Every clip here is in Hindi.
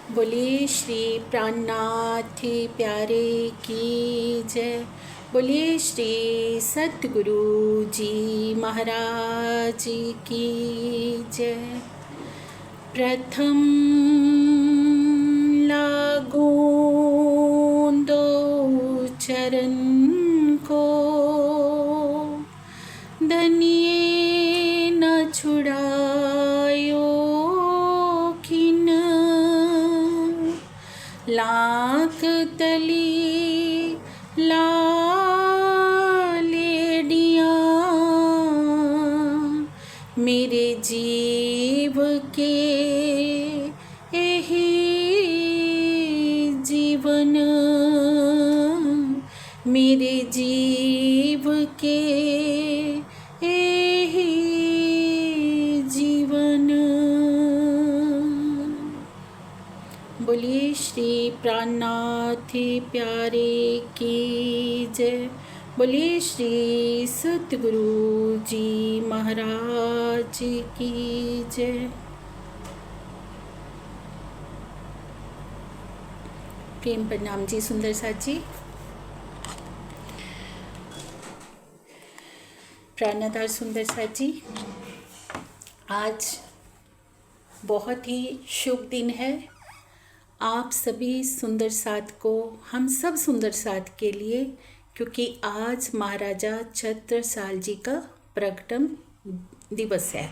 बोलिए श्री प्राणनाथ प्यारे की जय। बोलिए श्री सतगुरु जी महाराज की जय। प्रथम लागू दो चरण को, धनिये न छुड़ायो किन, लाख तली लालेडिया, मेरे जीव के यही जीवन, मेरे जीव के यही जीवन। बोलिए श्री प्राणनाथ प्यारे की जय। बोलिए श्री सतगुरु जी महाराज की जय। प्रेम प्रणाम जी सुंदर साथ जी। प्राणाधार सुंदर साथ जी, आज बहुत ही शुभ दिन है। आप सभी सुंदर साथ को, हम सब सुंदर साथ के लिए, क्योंकि आज महाराजा छत्रसाल जी का प्रकटम दिवस है,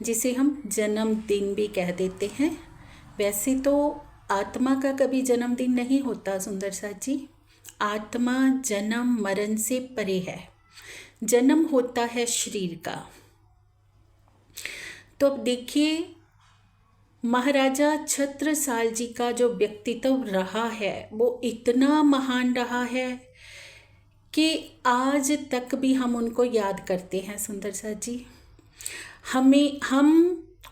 जिसे हम जन्मदिन भी कह देते हैं। वैसे तो आत्मा का कभी जन्मदिन नहीं होता सुंदर साथ जी। आत्मा जन्म मरण से परे है, जन्म होता है शरीर का। तो अब देखिए, महाराजा छत्रसाल जी का जो व्यक्तित्व रहा है वो इतना महान रहा है कि आज तक भी हम उनको याद करते हैं सुंदर साथ जी। हम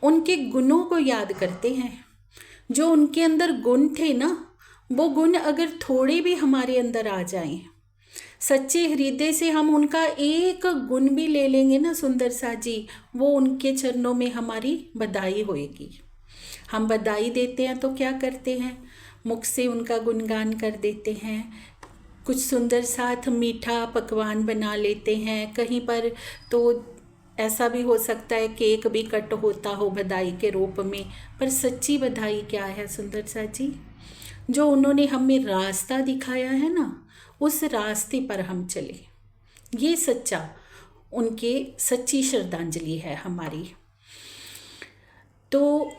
उनके गुणों को याद करते हैं। जो उनके अंदर गुण थे ना, वो गुण अगर थोड़े भी हमारे अंदर आ जाएं, सच्चे हृदय से हम उनका एक गुण भी ले लेंगे ना सुंदर साथ जी, वो उनके चरणों में हमारी बधाई होएगी। हम बधाई देते हैं तो क्या करते हैं, मुख से उनका गुणगान कर देते हैं। कुछ सुंदर साथ मीठा पकवान बना लेते हैं। कहीं पर तो ऐसा भी हो सकता है केक भी कट होता हो बधाई के रूप में। पर सच्ची बधाई क्या है सुंदर साथ जी? जो उन्होंने हमें रास्ता दिखाया है ना, उस रास्ते पर हम चले। ये सच्चा उनके सच्ची श्रद्धांजलि है हमारी। तो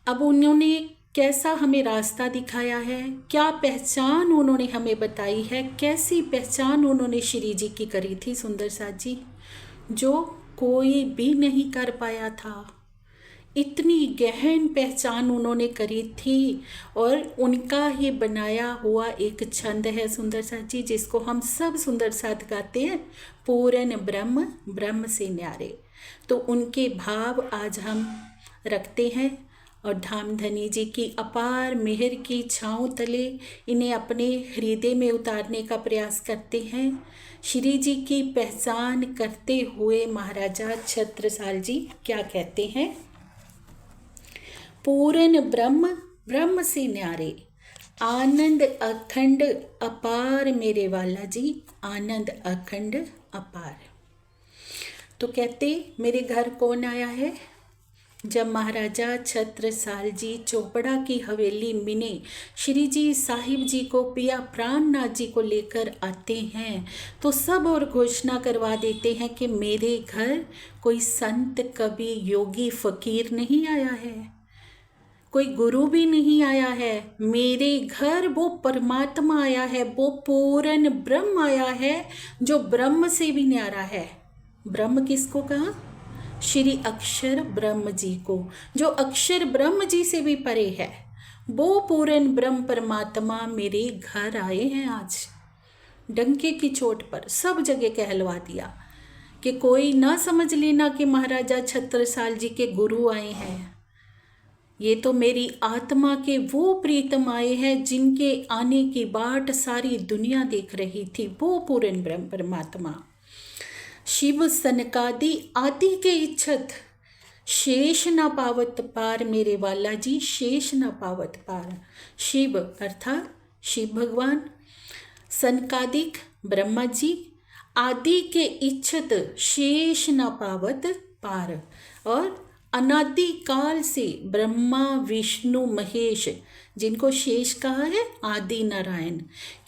अब उन्होंने कैसा हमें रास्ता दिखाया है, क्या पहचान उन्होंने हमें बताई है, कैसी पहचान उन्होंने श्री जी की करी थी सुंदर साथ जी, जो कोई भी नहीं कर पाया था। इतनी गहन पहचान उन्होंने करी थी। और उनका ही बनाया हुआ एक छंद है सुंदर साथ जी, जिसको हम सब सुंदर साथ गाते हैं, पूर्ण ब्रह्म ब्रह्म से न्यारे। तो उनके भाव आज हम रखते हैं और धामधनी जी की अपार मेहर की छाँव तले इन्हें अपने हृदय में उतारने का प्रयास करते हैं। श्री जी की पहचान करते हुए महाराजा छत्रसाल जी क्या कहते हैं? पूर्ण ब्रह्म ब्रह्म से न्यारे, आनंद अखंड अपार मेरे वाला जी, आनंद अखंड अपार। तो कहते मेरे घर कौन आया है? जब महाराजा छत्रसाल जी चोपड़ा की हवेली मिने श्री जी साहिब जी को पिया प्राणनाथ जी को लेकर आते हैं, तो सब और घोषणा करवा देते हैं कि मेरे घर कोई संत कवि योगी फकीर नहीं आया है, कोई गुरु भी नहीं आया है। मेरे घर वो परमात्मा आया है, वो पूर्ण ब्रह्म आया है, जो ब्रह्म से भी न्यारा है। ब्रह्म किसको कहा? श्री अक्षर ब्रह्म जी को, जो अक्षर ब्रह्म जी से भी परे है। वो पूर्ण ब्रह्म परमात्मा मेरे घर आए हैं आज। डंके की चोट पर सब जगह कहलवा दिया कि कोई ना समझ लेना कि महाराजा छत्रसाल जी के गुरु आए हैं। ये तो मेरी आत्मा के वो प्रीतम आए हैं जिनके आने की बाट सारी दुनिया देख रही थी। वो पूर्ण ब्रह्म परमात्मा शिव सनकादि आदि के इच्छत शेष न पावत पार मेरे वाला जी, शेष न पावत पार। शिव अर्थात शिव भगवान, सनकादिक ब्रह्मा जी, आदि के इच्छत शेष न पावत पार, और अनादि काल से ब्रह्मा विष्णु महेश, जिनको शेष कहा है, आदि नारायण,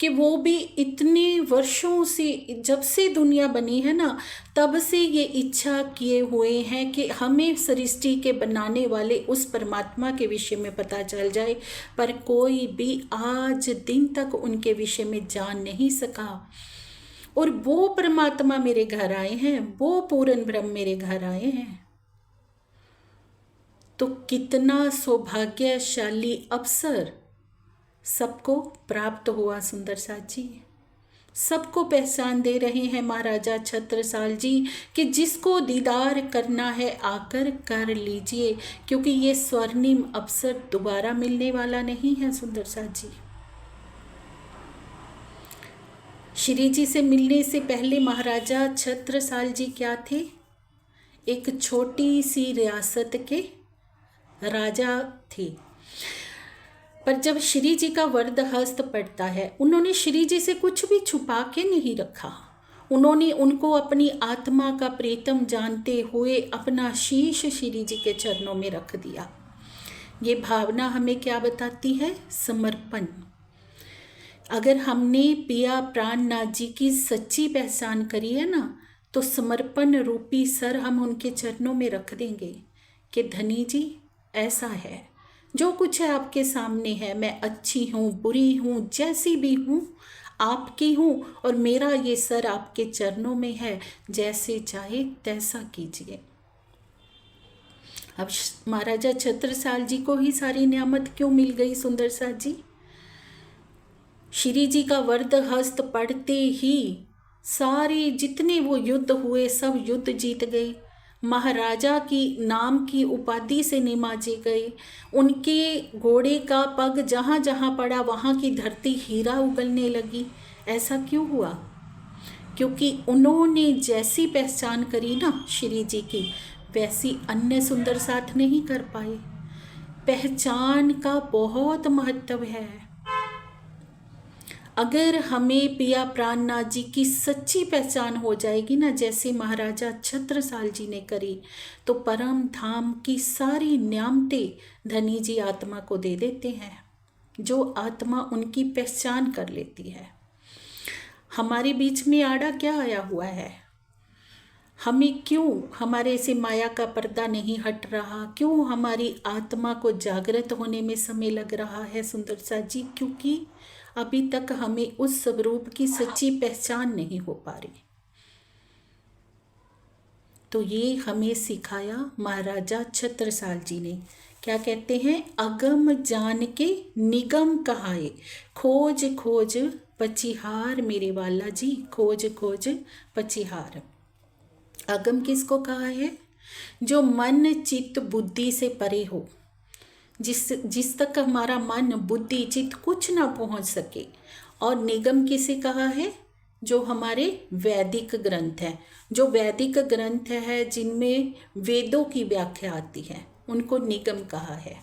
कि वो भी इतने वर्षों से, जब से दुनिया बनी है ना, तब से ये इच्छा किए हुए हैं कि हमें सृष्टि के बनाने वाले उस परमात्मा के विषय में पता चल जाए, पर कोई भी आज दिन तक उनके विषय में जान नहीं सका। और वो परमात्मा मेरे घर आए हैं, वो पूर्ण ब्रह्म मेरे घर आए हैं। तो कितना सौभाग्यशाली अवसर सबको प्राप्त हुआ सुंदर साथ जी। सबको पहचान दे रहे हैं महाराजा छत्रसाल जी कि जिसको दीदार करना है आकर कर लीजिए, क्योंकि ये स्वर्णिम अवसर दोबारा मिलने वाला नहीं है सुंदर साथ जी। श्री जी से मिलने से पहले महाराजा छत्रसाल जी क्या थे? एक छोटी सी रियासत के राजा थे। पर जब श्री जी का वरद हस्त पड़ता है, उन्होंने श्री जी से कुछ भी छुपा के नहीं रखा। उन्होंने उनको अपनी आत्मा का प्रीतम जानते हुए अपना शीश श्री जी के चरणों में रख दिया। ये भावना हमें क्या बताती है? समर्पण। अगर हमने पिया प्राणनाथ जी की सच्ची पहचान करी है ना, तो समर्पण रूपी सर हम उनके चरणों में रख देंगे कि धनी जी ऐसा है, जो कुछ है आपके सामने है, मैं अच्छी हूँ बुरी हूँ जैसी भी हूँ आपकी हूँ, और मेरा ये सर आपके चरणों में है, जैसे चाहे तैसा कीजिए। अब महाराजा छत्रसाल जी को ही सारी नियामत क्यों मिल गई सुंदर साथ जी? श्री जी का वरद हस्त पढ़ते ही सारे जितने वो युद्ध हुए सब युद्ध जीत गए। महाराजा की नाम की उपाधि से निमाजे गए। उनके घोड़े का पग जहाँ जहाँ पड़ा वहाँ की धरती हीरा उगलने लगी। ऐसा क्यों हुआ? क्योंकि उन्होंने जैसी पहचान करी ना श्री जी की, वैसी अन्य सुंदर साथ नहीं कर पाए। पहचान का बहुत महत्व है। अगर हमें पिया प्राणनाथ जी की सच्ची पहचान हो जाएगी ना, जैसे महाराजा छत्रसाल जी ने करी, तो परम धाम की सारी नियामतें धनी जी आत्मा को दे देते हैं, जो आत्मा उनकी पहचान कर लेती है। हमारे बीच में आड़ा क्या आया हुआ है? हमें क्यों हमारे से माया का पर्दा नहीं हट रहा? क्यों हमारी आत्मा को जागृत होने में समय लग रहा है सुंदर सा जी? क्योंकि अभी तक हमें उस स्वरूप की सच्ची पहचान नहीं हो पा रही। तो ये हमें सिखाया महाराजा छत्रसाल जी ने। क्या कहते हैं? अगम जान के निगम कहाए, खोज खोज पचिहार मेरे वाला जी, खोज खोज पचिहार। अगम किसको कहा है? जो मन चित्त बुद्धि से परे हो, जिस तक हमारा मन बुद्धि चित्त कुछ ना पहुंच सके। और निगम किसे कहा है? जो हमारे वैदिक ग्रंथ हैं, जो वैदिक ग्रंथ है जिनमें वेदों की व्याख्या आती है, उनको निगम कहा है।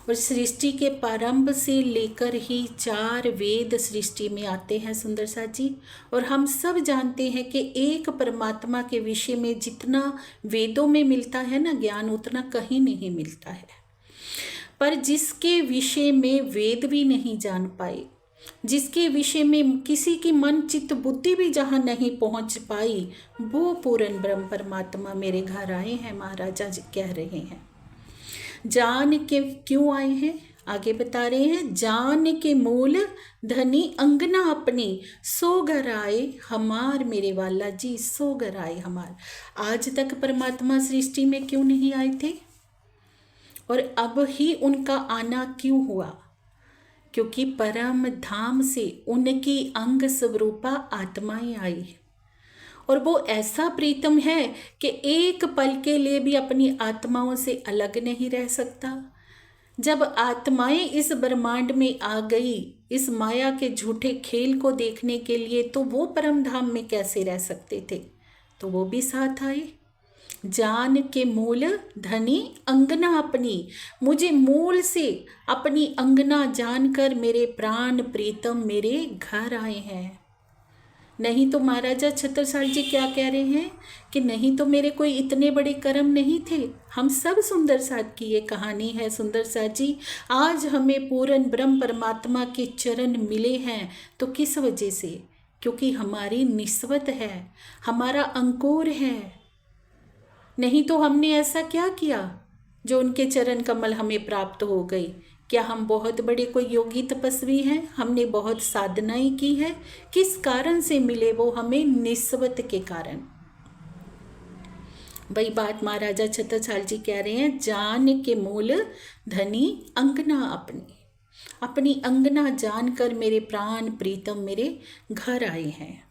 और सृष्टि के प्रारंभ से लेकर ही 4 वेद सृष्टि में आते हैं सुंदर सा जी। और हम सब जानते हैं कि एक परमात्मा के विषय में जितना वेदों में मिलता है ना ज्ञान, उतना कहीं नहीं मिलता है। पर जिसके विषय में वेद भी नहीं जान पाए, जिसके विषय में किसी की मन चित्त बुद्धि भी जहाँ नहीं पहुँच पाई, वो पूर्ण ब्रह्म परमात्मा मेरे घर आए हैं, महाराजा जी कह रहे हैं। जान के क्यों आए हैं? आगे बता रहे हैं, जान के मूल धनी अंगना अपनी, सो घर आए हमार मेरे वाला जी, सो घर आए हमार। आज तक परमात्मा सृष्टि में क्यों नहीं आए थे? और अब ही उनका आना क्यों हुआ? क्योंकि परम धाम से उनकी अंग स्वरूपा आत्माएं आई, और वो ऐसा प्रीतम है कि एक पल के लिए भी अपनी आत्माओं से अलग नहीं रह सकता। जब आत्माएं इस ब्रह्मांड में आ गई इस माया के झूठे खेल को देखने के लिए, तो वो परम धाम में कैसे रह सकते थे? तो वो भी साथ आए। जान के मूल धनी अंगना अपनी, मुझे मूल से अपनी अंगना जानकर मेरे प्राण प्रीतम मेरे घर आए हैं। नहीं तो महाराजा छत्रसाल जी क्या कह रहे हैं कि नहीं तो मेरे कोई इतने बड़े कर्म नहीं थे। हम सब सुंदर साथ की ये कहानी है सुंदर साथ जी। आज हमें पूर्ण ब्रह्म परमात्मा के चरण मिले हैं तो किस वजह से? क्योंकि हमारी निस्वत है, हमारा अंकुर है। नहीं तो हमने ऐसा क्या किया जो उनके चरण कमल हमें प्राप्त हो गई? क्या हम बहुत बड़े कोई योगी तपस्वी हैं? हमने बहुत साधनाएं की है। किस कारण से मिले वो हमें? निस्वत के कारण। वही बात महाराजा छत्रसाल जी कह रहे हैं, जान के मूल धनी अंगना अपनी, अपनी अंगना जानकर मेरे प्राण प्रीतम मेरे घर आए हैं।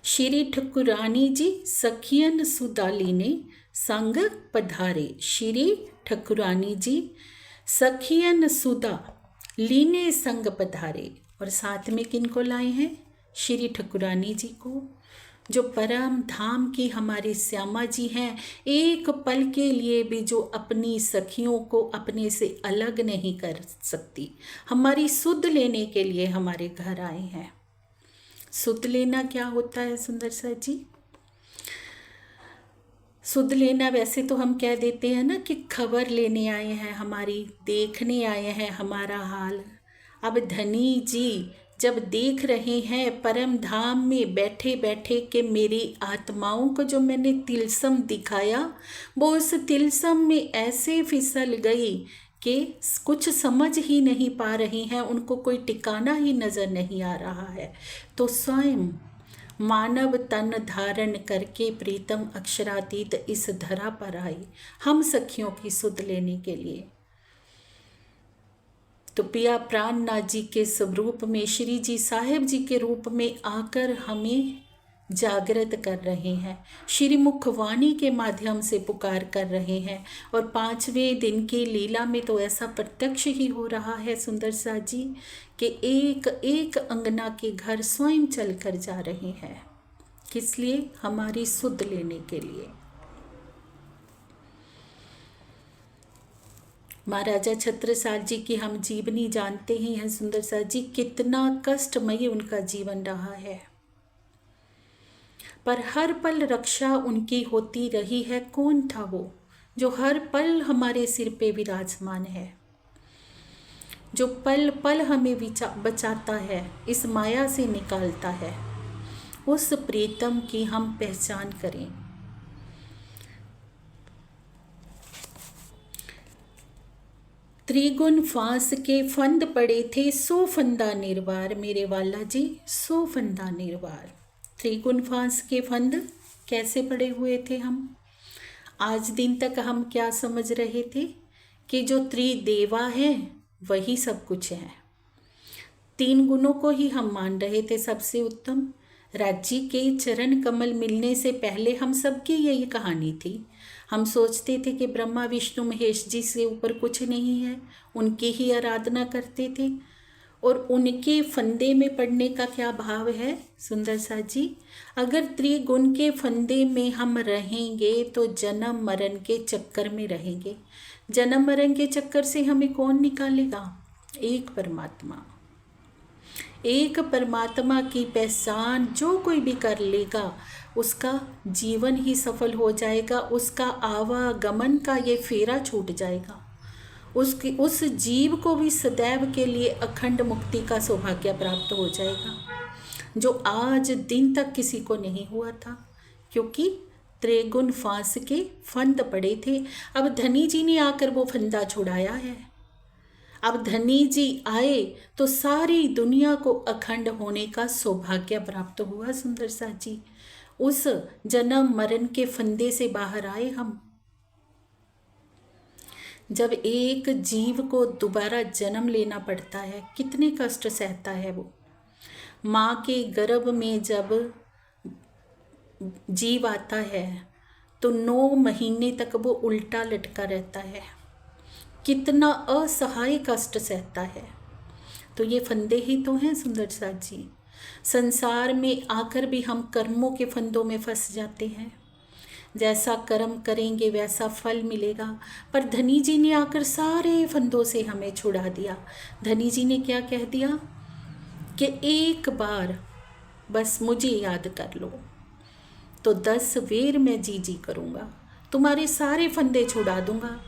श्री ठकुरानी जी सखियन सुदाली ने संग पधारे। श्री ठकुरानी जी सखियन सुदा लीने संग पधारे। और साथ में किनको लाए हैं? श्री ठकुरानी जी को, जो परम धाम की हमारी श्यामा जी हैं। एक पल के लिए भी जो अपनी सखियों को अपने से अलग नहीं कर सकती, हमारी सुध लेने के लिए हमारे घर आए हैं। सुध लेना क्या होता है सुंदर सा जी? सुध लेना वैसे तो हम कह देते हैं ना कि खबर लेने आए हैं हमारी, देखने आए हैं हमारा हाल। अब धनी जी जब देख रहे हैं परम धाम में बैठे बैठे कि मेरी आत्माओं को जो मैंने तिलसम दिखाया वो उस तिलसम में ऐसे फिसल गई कि कुछ समझ ही नहीं पा रही हैं, उनको कोई ठिकाना ही नज़र नहीं आ रहा है। तो स्वयं मानव तन धारण करके प्रीतम अक्षरातीत इस धरा पर आई हम सखियों की सुध लेने के लिए। तो पिया प्राणनाथ जी के स्वरूप में, श्री जी साहेब जी के रूप में आकर हमें जागृत कर रहे हैं, श्रीमुख वाणी के माध्यम से पुकार कर रहे हैं। और 5वें दिन की लीला में तो ऐसा प्रत्यक्ष ही हो रहा है सुंदर सा जी कि एक एक अंगना के घर स्वयं चल कर जा रहे हैं। किस लिए? हमारी सुध लेने के लिए। महाराजा छत्रसाल जी की हम जीवनी जानते ही हैं सुंदर सा जी, कितना कष्टमयी उनका जीवन रहा है, पर हर पल रक्षा उनकी होती रही है। कौन था वो जो हर पल हमारे सिर पे विराजमान है, जो पल पल हमें बचाता है, इस माया से निकालता है? उस प्रीतम की हम पहचान करें। त्रिगुण फांस के फंद पड़े थे 100 फंदा निर्वार, मेरे वाला जी 100 फंदा निर्वार। त्रिगुण फांस के फंद कैसे पड़े हुए थे हम? आज दिन तक हम क्या समझ रहे थे कि जो त्रिदेवा है वही सब कुछ है। 3 गुणों को ही हम मान रहे थे सबसे उत्तम। राज्य के चरण कमल मिलने से पहले हम सबकी यही कहानी थी। हम सोचते थे कि ब्रह्मा विष्णु महेश जी से ऊपर कुछ नहीं है, उनकी ही आराधना करते थे। और उनके फंदे में पड़ने का क्या भाव है सुंदर सा जी? अगर त्रिगुण के फंदे में हम रहेंगे तो जन्म मरण के चक्कर में रहेंगे। जन्म मरण के चक्कर से हमें कौन निकालेगा? एक परमात्मा। एक परमात्मा की पहचान जो कोई भी कर लेगा उसका जीवन ही सफल हो जाएगा, उसका आवागमन का ये फेरा छूट जाएगा, उस जीव को भी सदैव के लिए अखंड मुक्ति का सौभाग्य प्राप्त हो जाएगा, जो आज दिन तक किसी को नहीं हुआ था, क्योंकि त्रिगुण फांस के फंद पड़े थे। अब धनी जी ने आकर वो फंदा छुड़ाया है। अब धनी जी आए तो सारी दुनिया को अखंड होने का सौभाग्य प्राप्त हुआ सुंदर सा जी। उस जन्म मरण के फंदे से बाहर आए हम। जब एक जीव को दोबारा जन्म लेना पड़ता है कितने कष्ट सहता है वो। माँ के गर्भ में जब जीव आता है तो 9 महीने तक वो उल्टा लटका रहता है, कितना असहाय कष्ट सहता है। तो ये फंदे ही तो हैं सुंदर सा जी। संसार में आकर भी हम कर्मों के फंदों में फंस जाते हैं। जैसा कर्म करेंगे वैसा फल मिलेगा। पर धनी जी ने आकर सारे फंदों से हमें छुड़ा दिया। धनी जी ने क्या कह दिया कि एक बार बस मुझे याद कर लो तो 10 वेर मैं जी जी करूँगा, तुम्हारे सारे फंदे छुड़ा दूँगा,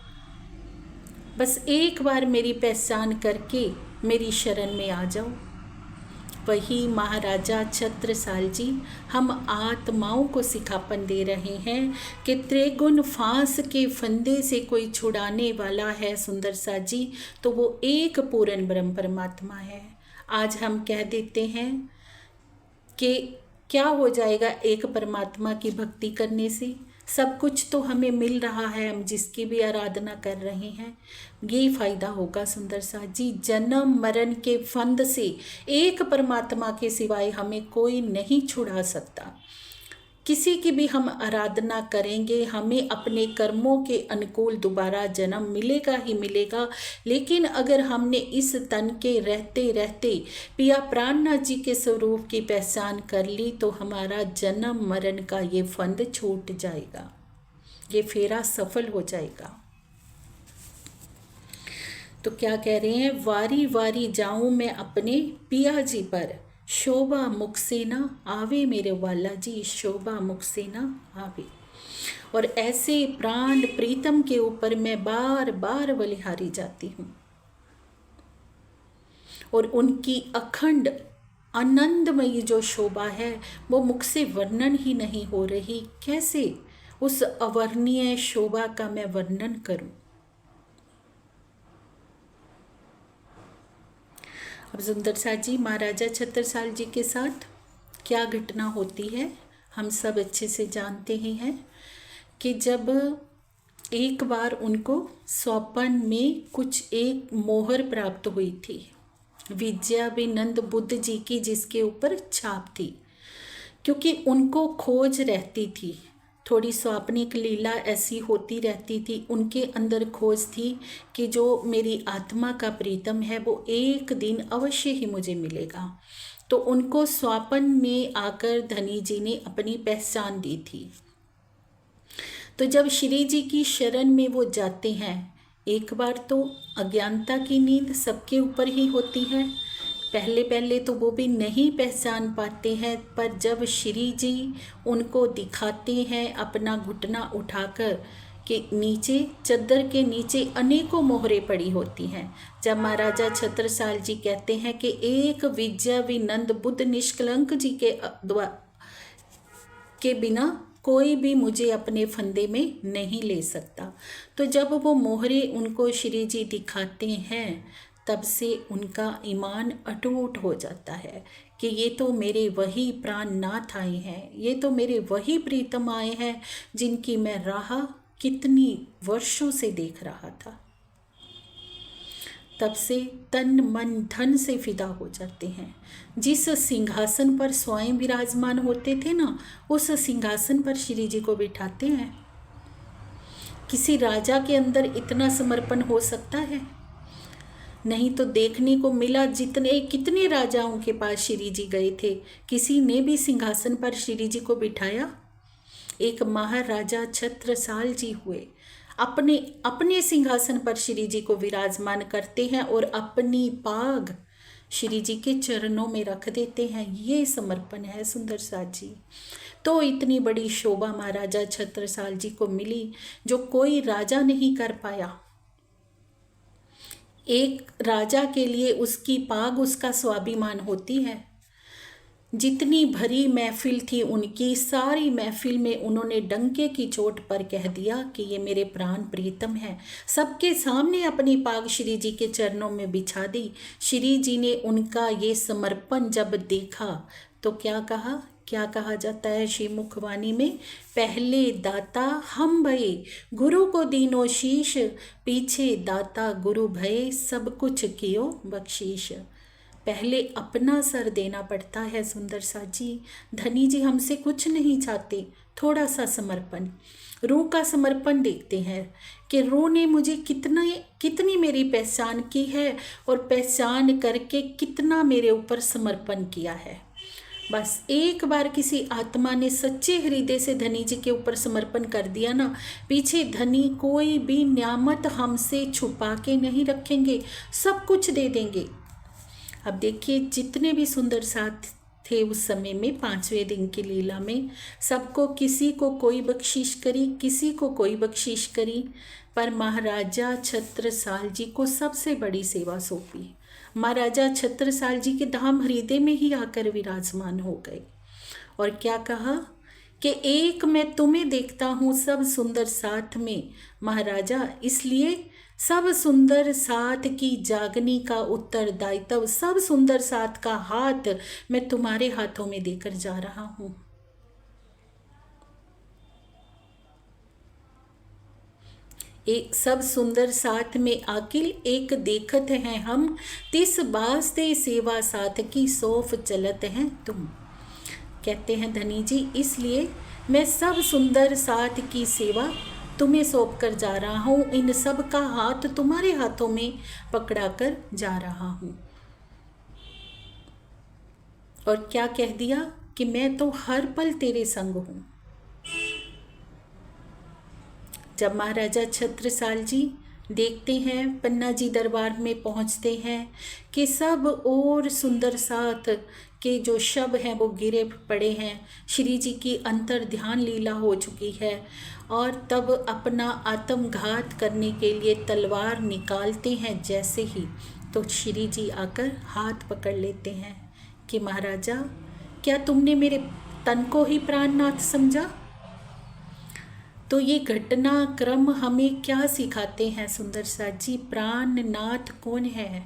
बस एक बार मेरी पहचान करके मेरी शरण में आ जाओ। वही महाराजा छत्रसाल जी हम आत्माओं को सिखापन दे रहे हैं कि त्रिगुण फांस के फंदे से कोई छुड़ाने वाला है सुंदर सा जी, तो वो एक पूर्ण ब्रह्म परमात्मा है। आज हम कह देते हैं कि क्या हो जाएगा एक परमात्मा की भक्ति करने से, सब कुछ तो हमें मिल रहा है, हम जिसकी भी आराधना कर रहे हैं, ये फायदा होगा सुंदर सा जी। जन्म मरण के फंद से एक परमात्मा के सिवाय हमें कोई नहीं छुड़ा सकता। किसी की भी हम आराधना करेंगे हमें अपने कर्मों के अनुकूल दोबारा जन्म मिलेगा ही मिलेगा, लेकिन अगर हमने इस तन के रहते रहते पिया प्राणनाथ जी के स्वरूप की पहचान कर ली तो हमारा जन्म मरण का ये फंद छूट जाएगा, ये फेरा सफल हो जाएगा। तो क्या कह रहे हैं, वारी वारी जाऊं मैं अपने पिया जी पर, शोभा मुख से ना आवे मेरे वाला जी, शोभा मुख से ना आवे। और ऐसे प्राण प्रीतम के ऊपर मैं बार बार बलिहारी जाती हूँ और उनकी अखंड आनंदमयी जो शोभा है वो मुख से वर्णन ही नहीं हो रही। कैसे उस अवर्णीय शोभा का मैं वर्णन करूं। अब सुंदर सा जी महाराजा छत्रसाल जी के साथ क्या घटना होती है हम सब अच्छे से जानते ही हैं कि जब एक बार उनको स्वप्न में कुछ एक मोहर प्राप्त हुई थी विद्याभिनंद बुद्ध जी की, जिसके ऊपर छाप थी, क्योंकि उनको खोज रहती थी, थोड़ी स्वाप्निक लीला ऐसी होती रहती थी, उनके अंदर खोज थी कि जो मेरी आत्मा का प्रीतम है वो एक दिन अवश्य ही मुझे मिलेगा। तो उनको स्वप्न में आकर धनी जी ने अपनी पहचान दी थी। तो जब श्री जी की शरण में वो जाते हैं, एक बार तो अज्ञानता की नींद सबके ऊपर ही होती है, पहले पहले तो वो भी नहीं पहचान पाते हैं, पर जब श्री जी उनको दिखाते हैं अपना घुटना उठाकर कि नीचे चद्दर के नीचे अनेकों मोहरें पड़ी होती हैं, जब महाराजा छत्रसाल जी कहते हैं कि एक विद्याभिनंद बुद्ध निष्कलंक जी के बिना कोई भी मुझे अपने फंदे में नहीं ले सकता, तो जब वो मोहरें उनको श्री जी दिखाते हैं तब से उनका ईमान अटूट हो जाता है कि ये तो मेरे वही प्राणनाथ आए हैं, ये तो मेरे वही प्रीतम आए हैं जिनकी मैं राह कितनी वर्षों से देख रहा था। तब से तन मन धन से फिदा हो जाते हैं। जिस सिंहासन पर स्वयं विराजमान होते थे ना, उस सिंहासन पर श्री जी को बिठाते हैं। किसी राजा के अंदर इतना समर्पण हो सकता है? नहीं तो देखने को मिला कितने राजाओं के पास श्री जी गए थे, किसी ने भी सिंहासन पर श्री जी को बिठाया? एक महाराजा छत्रसाल जी हुए, अपने सिंहासन पर श्री जी को विराजमान करते हैं और अपनी पाग श्री जी के चरणों में रख देते हैं। ये समर्पण है सुंदर सा जी। तो इतनी बड़ी शोभा महाराजा छत्रसाल जी को मिली जो कोई राजा नहीं कर पाया। एक राजा के लिए उसकी पाग उसका स्वाभिमान होती है। जितनी भरी महफिल थी उनकी, सारी महफिल में उन्होंने डंके की चोट पर कह दिया कि ये मेरे प्राण प्रीतम है। सबके सामने अपनी पाग श्री जी के चरणों में बिछा दी। श्री जी ने उनका ये समर्पण जब देखा तो क्या कहा जाता है श्रीमुखवाणी में, पहले दाता हम भये गुरु को दीनो शीश, पीछे दाता गुरु भये सब कुछ कियो बख्शीश। पहले अपना सर देना पड़ता है सुंदर सा जी। धनी जी हमसे कुछ नहीं चाहते, थोड़ा सा समर्पण, रूह का समर्पण देखते हैं कि रूह ने मुझे कितनी मेरी पहचान की है और पहचान करके कितना मेरे ऊपर समर्पण किया है। बस एक बार किसी आत्मा ने सच्चे हृदय से धनी जी के ऊपर समर्पण कर दिया ना, पीछे धनी कोई भी नियामत हमसे छुपा के नहीं रखेंगे, सब कुछ दे देंगे। अब देखिए जितने भी सुंदर साथ थे उस समय में 5वें दिन की लीला में, सबको किसी को कोई बख्शीश करी, किसी को कोई बख्शीश करी, पर महाराजा छत्रसाल जी को सबसे बड़ी सेवा सौंपी। महाराजा छत्रसाल जी के धाम हृदय में ही आकर विराजमान हो गए और क्या कहा कि एक मैं तुम्हें देखता हूँ सब सुंदर साथ में महाराजा, इसलिए सब सुंदर साथ की जागनी का उत्तरदायित्व, सब सुंदर साथ का हाथ मैं तुम्हारे हाथों में देकर जा रहा हूँ। एक सब सुंदर साथ में आकिल एक देखत हैं हम, तिस वास्ते सेवा साथ की सौंफ चलत हैं तुम। कहते हैं धनी जी इसलिए मैं सब सुंदर साथ की सेवा तुम्हें सौंप कर जा रहा हूँ, इन सब का हाथ तुम्हारे हाथों में पकड़ा कर जा रहा हूँ। और क्या कह दिया कि मैं तो हर पल तेरे संग हूँ। जब महाराजा छत्रसाल जी देखते हैं, पन्ना जी दरबार में पहुंचते हैं कि सब और सुंदर साथ के जो शव हैं वो गिरे पड़े हैं, श्री जी की अंतर ध्यान लीला हो चुकी है, और तब अपना आत्मघात करने के लिए तलवार निकालते हैं जैसे ही, तो श्री जी आकर हाथ पकड़ लेते हैं कि महाराजा क्या तुमने मेरे तन को ही प्राणनाथ समझा। तो ये घटनाक्रम हमें क्या सिखाते हैं सुंदर साथ जी। प्राणनाथ कौन है?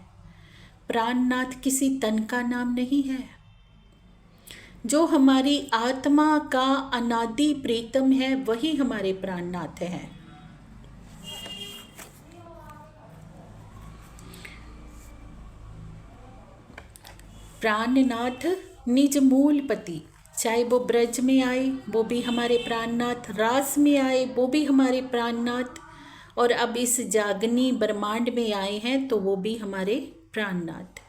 प्राणनाथ किसी तन का नाम नहीं है। जो हमारी आत्मा का अनादि प्रीतम है वही हमारे प्राणनाथ हैं। प्राणनाथ निज मूल पति, चाहे वो ब्रज में आए वो भी हमारे प्राणनाथ, रास में आए वो भी हमारे प्राणनाथ, और अब इस जागनी ब्रह्मांड में आए हैं तो वो भी हमारे प्राणनाथ।